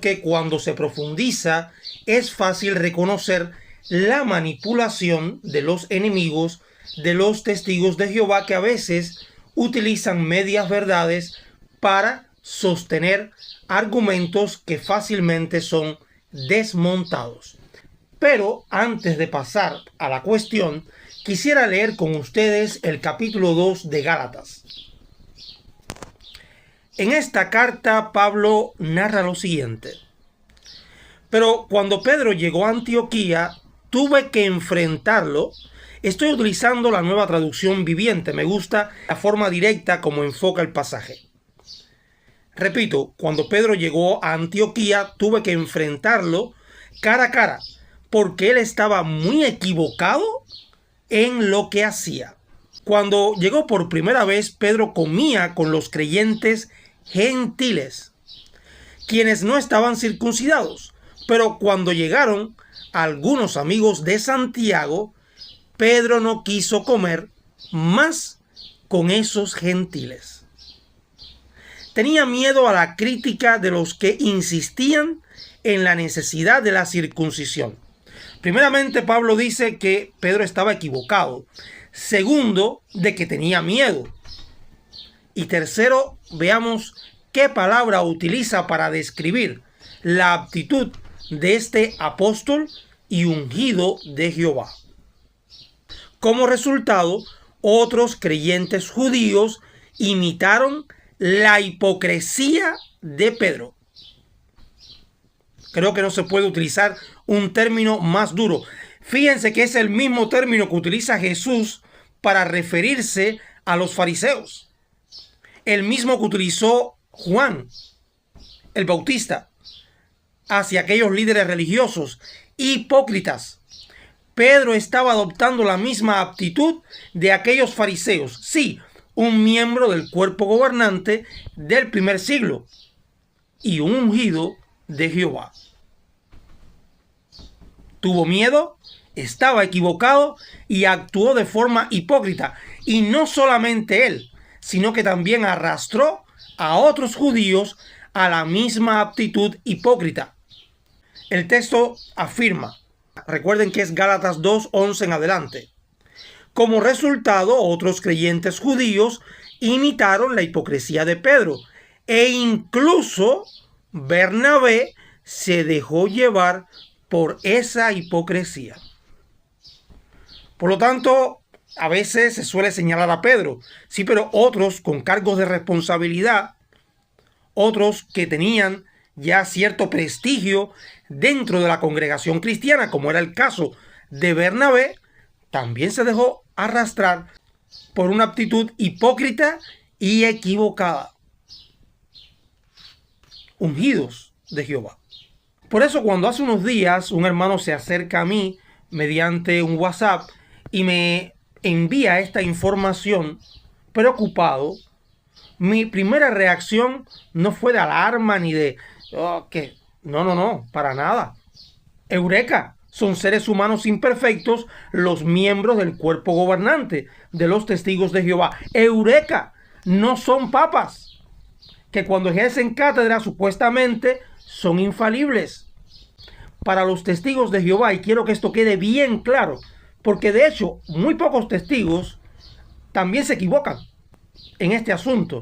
que cuando se profundiza es fácil reconocer la manipulación de los enemigos de los testigos de Jehová, que a veces utilizan medias verdades para sostener argumentos que fácilmente son desmontados. Pero antes de pasar a la cuestión, quisiera leer con ustedes el capítulo 2 de Gálatas. En esta carta, Pablo narra lo siguiente: pero cuando Pedro llegó a Antioquía, tuve que enfrentarlo. Estoy utilizando la Nueva Traducción Viviente. Me gusta la forma directa como enfoca el pasaje. Repito, cuando Pedro llegó a Antioquía, tuve que enfrentarlo cara a cara, porque él estaba muy equivocado en lo que hacía. Cuando llegó por primera vez, Pedro comía con los creyentes gentiles, quienes no estaban circuncidados. Pero cuando llegaron algunos amigos de Santiago, Pedro no quiso comer más con esos gentiles. Tenía miedo a la crítica de los que insistían en la necesidad de la circuncisión. Primeramente, Pablo dice que Pedro estaba equivocado. Segundo, de que tenía miedo. Y tercero, veamos qué palabra utiliza para describir la aptitud de este apóstol y ungido de Jehová. Como resultado, otros creyentes judíos imitaron la hipocresía de Pedro. Creo que no se puede utilizar un término más duro. Fíjense que es el mismo término que utiliza Jesús para referirse a los fariseos. El mismo que utilizó Juan el Bautista hacia aquellos líderes religiosos hipócritas. Pedro estaba adoptando la misma actitud de aquellos fariseos. Sí, un miembro del cuerpo gobernante del primer siglo y un ungido de Jehová. Tuvo miedo, estaba equivocado y actuó de forma hipócrita. Y no solamente él, sino que también arrastró a otros judíos a la misma actitud hipócrita. El texto afirma, recuerden que es Gálatas 2:11 en adelante: como resultado, otros creyentes judíos imitaron la hipocresía de Pedro, e incluso Bernabé se dejó llevar por esa hipocresía. Por lo tanto, a veces se suele señalar a Pedro, sí, pero otros con cargos de responsabilidad, otros que tenían ya cierto prestigio dentro de la congregación cristiana, como era el caso de Bernabé, también se dejó arrastrar por una actitud hipócrita y equivocada. Ungidos de Jehová. Por eso, cuando hace unos días un hermano se acerca a mí mediante un WhatsApp y me envía esta información preocupado, mi primera reacción no fue de alarma ni de ¿qué? No, para nada. Eureka, son seres humanos imperfectos los miembros del cuerpo gobernante de los testigos de Jehová. Eureka, no son papas, que cuando ejercen cátedra supuestamente son infalibles. Para los testigos de Jehová, y quiero que esto quede bien claro, porque de hecho muy pocos testigos también se equivocan en este asunto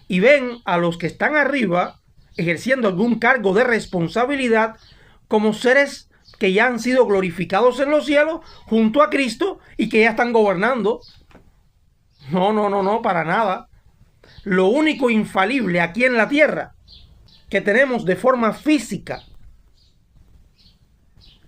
y ven a los que están arriba ejerciendo algún cargo de responsabilidad como seres que ya han sido glorificados en los cielos junto a Cristo y que ya están gobernando. No, para nada. Lo único infalible aquí en la tierra que tenemos de forma física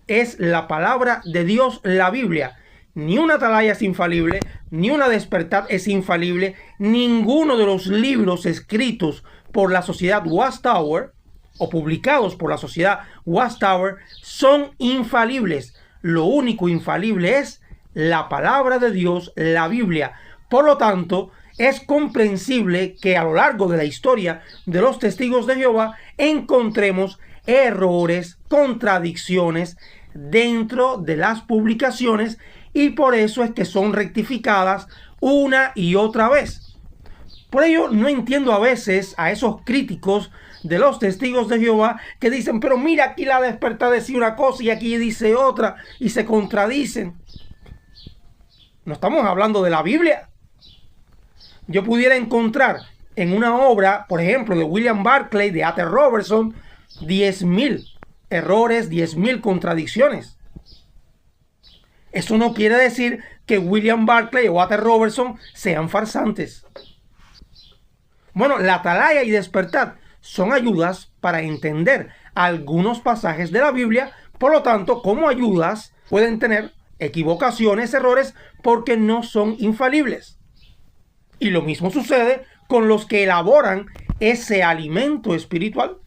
es la palabra de Dios, la Biblia. Ni una atalaya es infalible, ni una despertar es infalible. Ninguno de los libros escritos por la sociedad Watchtower o publicados por la sociedad Watchtower son infalibles. Lo único infalible es la palabra de Dios, la Biblia. Por lo tanto, es comprensible que a lo largo de la historia de los testigos de Jehová encontremos errores, contradicciones dentro de las publicaciones, y por eso es que son rectificadas una y otra vez. Por ello, no entiendo a veces a esos críticos de los testigos de Jehová que dicen, pero mira, aquí la Despertar decía una cosa y aquí dice otra y se contradicen. No estamos hablando de la Biblia. Yo pudiera encontrar en una obra, por ejemplo, de William Barclay, de A.T. Robertson, 10,000 errores, 10,000 contradicciones. Eso no quiere decir que William Barclay o A.T. Robertson sean farsantes. Bueno, la Atalaya y Despertar son ayudas para entender algunos pasajes de la Biblia, por lo tanto, como ayudas pueden tener equivocaciones, errores, porque no son infalibles. Y lo mismo sucede con los que elaboran ese alimento espiritual.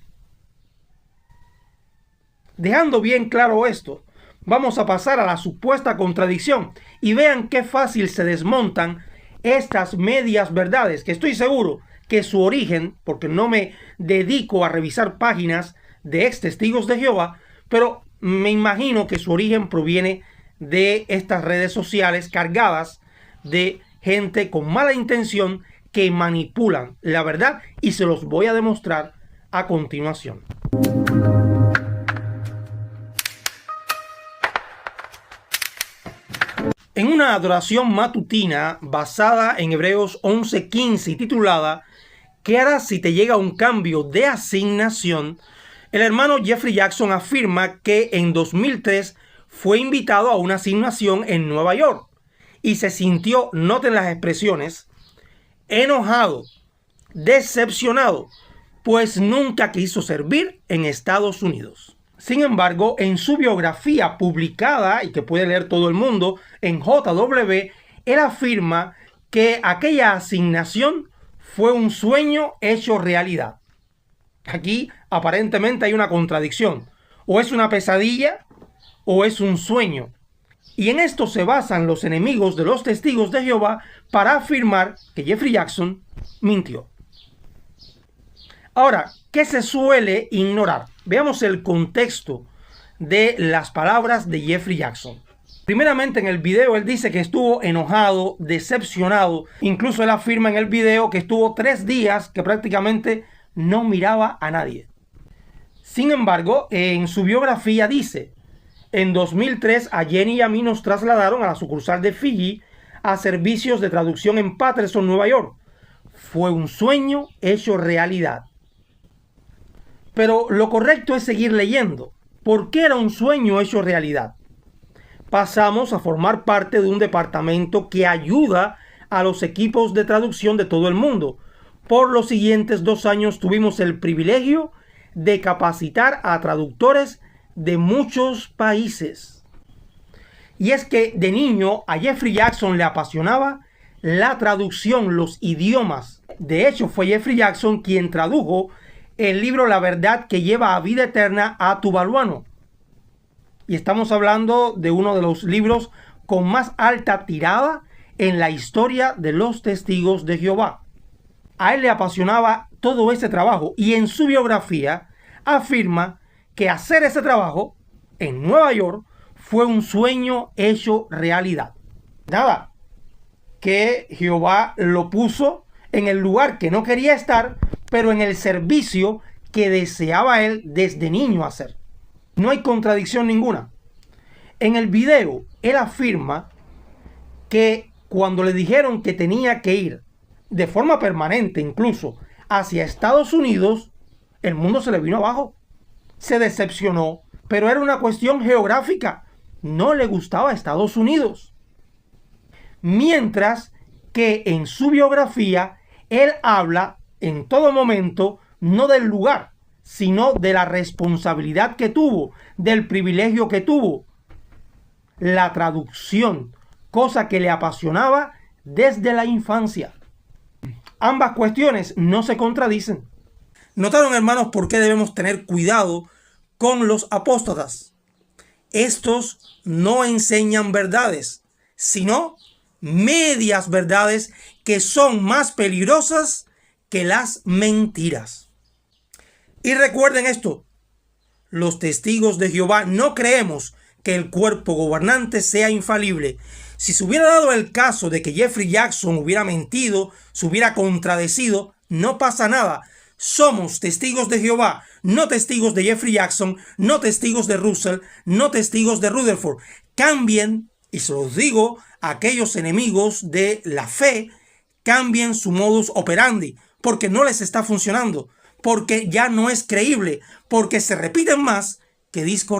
Dejando bien claro esto, vamos a pasar a la supuesta contradicción y vean qué fácil se desmontan estas medias verdades, que estoy seguro que su origen, porque no me dedico a revisar páginas de ex testigos de Jehová, pero me imagino que su origen proviene de estas redes sociales cargadas de gente con mala intención que manipulan la verdad, y se los voy a demostrar a continuación. En una adoración matutina basada en Hebreos 11:15 y titulada ¿Qué harás si te llega un cambio de asignación?, el hermano Jeffrey Jackson afirma que en 2003 fue invitado a una asignación en Nueva York y se sintió, noten las expresiones, enojado, decepcionado, pues nunca quiso servir en Estados Unidos. Sin embargo, en su biografía publicada, y que puede leer todo el mundo, en JW, él afirma que aquella asignación fue un sueño hecho realidad. Aquí aparentemente hay una contradicción. O es una pesadilla o es un sueño. Y en esto se basan los enemigos de los testigos de Jehová para afirmar que Jeffrey Jackson mintió. Ahora, ¿qué se suele ignorar? Veamos el contexto de las palabras de Jeffrey Jackson. Primeramente, en el video él dice que estuvo enojado, decepcionado. Incluso él afirma en el video que estuvo 3 días que prácticamente no miraba a nadie. Sin embargo, en su biografía dice: en 2003 a Jenny y a mí nos trasladaron a la sucursal de Fiji a servicios de traducción en Paterson, Nueva York. Fue un sueño hecho realidad. Pero lo correcto es seguir leyendo. ¿Por qué era un sueño hecho realidad? Pasamos a formar parte de un departamento que ayuda a los equipos de traducción de todo el mundo. Por los siguientes 2 años tuvimos el privilegio de capacitar a traductores de muchos países. Y es que de niño a Jeffrey Jackson le apasionaba la traducción, los idiomas. De hecho, fue Jeffrey Jackson quien tradujo el libro La verdad que lleva a vida eterna a Tuvaluano. Y estamos hablando de uno de los libros con más alta tirada en la historia de los testigos de Jehová. A él le apasionaba todo ese trabajo y en su biografía afirma que hacer ese trabajo en Nueva York fue un sueño hecho realidad. Nada, que Jehová lo puso en el lugar que no quería estar, pero en el servicio que deseaba él desde niño hacer. No hay contradicción ninguna. En el video, él afirma que cuando le dijeron que tenía que ir de forma permanente, incluso hacia Estados Unidos, el mundo se le vino abajo. Se decepcionó, pero era una cuestión geográfica. No le gustaba Estados Unidos. Mientras que en su biografía, él habla en todo momento no del lugar, sino de la responsabilidad que tuvo, del privilegio que tuvo, la traducción, cosa que le apasionaba desde la infancia. Ambas cuestiones no se contradicen. ¿Notaron, hermanos, por qué debemos tener cuidado con los apóstatas? Estos no enseñan verdades, sino medias verdades que son más peligrosas que las mentiras. Y recuerden esto: los testigos de Jehová no creemos que el cuerpo gobernante sea infalible. Si se hubiera dado el caso de que Jeffrey Jackson hubiera mentido, se hubiera contradecido, no pasa nada. Somos testigos de Jehová, no testigos de Jeffrey Jackson, no testigos de Russell, no testigos de Rutherford. Cambien, y se los digo a aquellos enemigos de la fe, cambien su modus operandi, porque no les está funcionando, porque ya no es creíble, porque se repiten más que discos